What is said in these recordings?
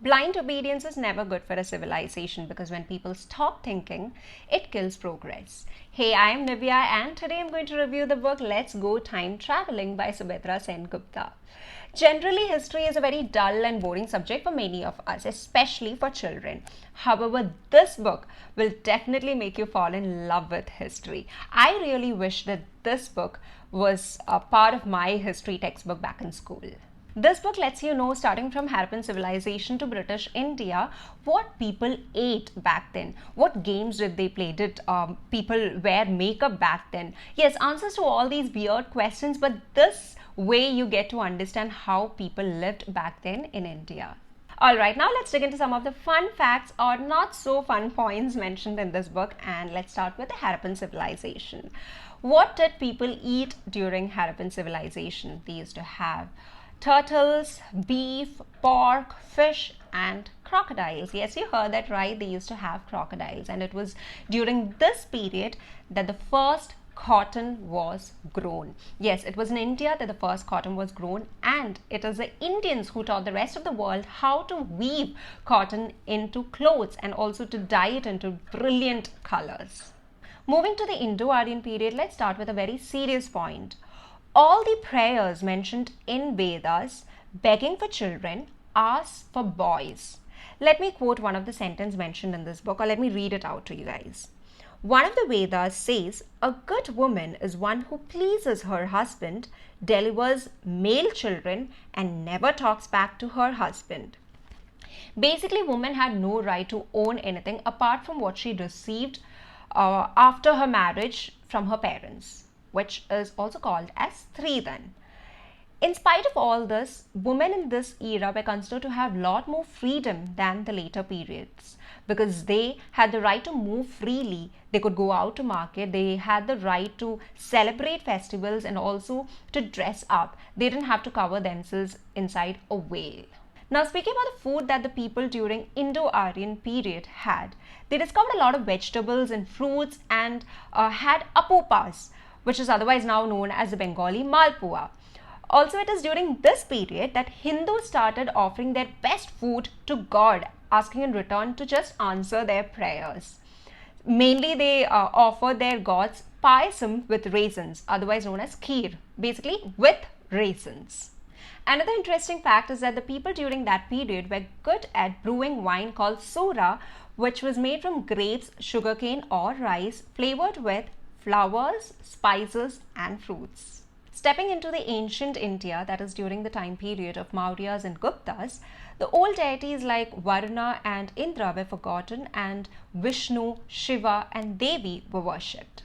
Blind obedience is never good for a civilization because when people stop thinking, it kills progress. Hey, I am Nivya and today I'm going to review the book Let's Go Time Traveling by Subhadra Sen-Gupta. Generally, history is a very dull and boring subject for many of us, especially for children. However, this book will definitely make you fall in love with history. I really wish that this book was a part of my history textbook back in school. This book lets you know, starting from Harappan civilization to British India, what people ate back then. What games did they play? Did people wear makeup back then? Yes, answers to all these weird questions, but this way you get to understand how people lived back then in India. Alright, now let's dig into some of the fun facts or not so fun points mentioned in this book, and let's start with the Harappan civilization. What did people eat during Harappan civilization? They used to have turtles, beef, pork, fish, and crocodiles. Yes, you heard that right. They used to have crocodiles, and it was during this period that the first cotton was grown. Yes, it was in India that the first cotton was grown, and it is the Indians who taught the rest of the world how to weave cotton into clothes and also to dye it into brilliant colors. Moving to the Indo-Aryan period, let's start with a very serious point. All the prayers mentioned in Vedas begging for children ask for boys. Let me quote one of the sentences mentioned in this book, or let me read it out to you guys. One of the Vedas says, a good woman is one who pleases her husband, delivers male children, and never talks back to her husband. Basically, woman had no right to own anything apart from what she received after her marriage from her parents, which is also called as Stridhan. In spite of all this, women in this era were considered to have a lot more freedom than the later periods because they had the right to move freely. They could go out to market. They had the right to celebrate festivals and also to dress up. They didn't have to cover themselves inside a veil. Now, speaking about the food that the people during Indo-Aryan period had, they discovered a lot of vegetables and fruits and had apupas, which is otherwise now known as the Bengali Malpua. Also, it is during this period that Hindus started offering their best food to God, asking in return to just answer their prayers. Mainly, they offered their gods payasam with raisins, otherwise known as kheer, basically with raisins. Another interesting fact is that the people during that period were good at brewing wine called sura, which was made from grapes, sugarcane, or rice, flavored with flowers, spices, and fruits. Stepping into the ancient India, that is during the time period of Mauryas and Guptas, the old deities like Varuna and Indra were forgotten, and Vishnu, Shiva, and Devi were worshipped.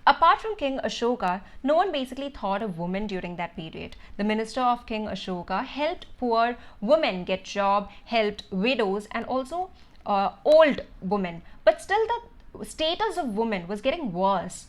Apart from King Ashoka, no one basically thought of women during that period. The minister of King Ashoka helped poor women get job, helped widows, and also old women. But still, the status of women was getting worse.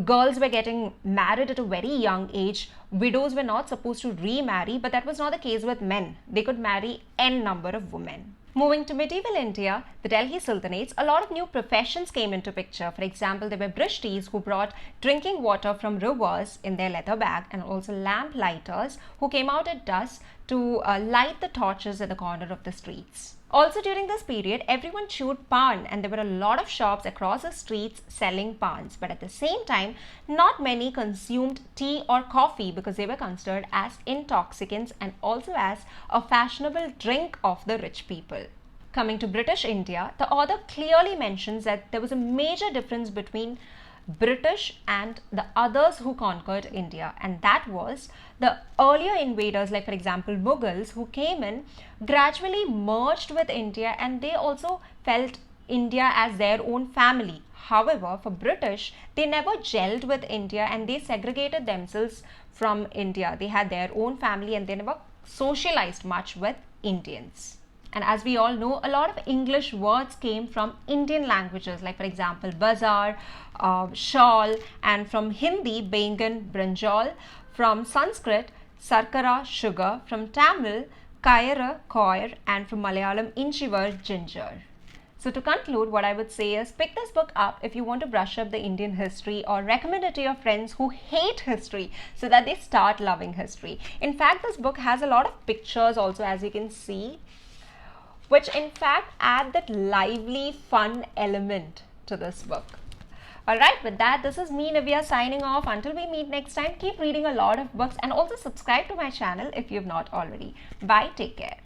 Girls were getting married at a very young age. Widows were not supposed to remarry, but that was not the case with men. They could marry n number of women. Moving to medieval India, the Delhi Sultanates, a lot of new professions came into picture. For example, there were Brishtis who brought drinking water from rivers in their leather bag, and also lamp lighters who came out at dusk to light the torches at the corner of the streets. Also during this period, everyone chewed pan, and there were a lot of shops across the streets selling pans. But at the same time, not many consumed tea or coffee because they were considered as intoxicants and also as a fashionable drink of the rich people. Coming to British India, the author clearly mentions that there was a major difference between British and the others who conquered India, and that was the earlier invaders, like for example Mughals, who came in, gradually merged with India, and they also felt India as their own family. However, for British, they never gelled with India and they segregated themselves from India. They had their own family and they never socialized much with Indians. And as we all know, a lot of English words came from Indian languages, like for example, bazaar, shawl, and from Hindi, bengan, brinjal, from Sanskrit, sarkara, sugar, from Tamil, kaira, koir, and from Malayalam, inchivar, ginger. So to conclude, what I would say is pick this book up if you want to brush up the Indian history, or recommend it to your friends who hate history so that they start loving history. In fact, this book has a lot of pictures also, as you can see, which in fact add that lively, fun element to this book. Alright, with that, this is me, Nivya, signing off. Until we meet next time, keep reading a lot of books and also subscribe to my channel if you've not already. Bye, take care.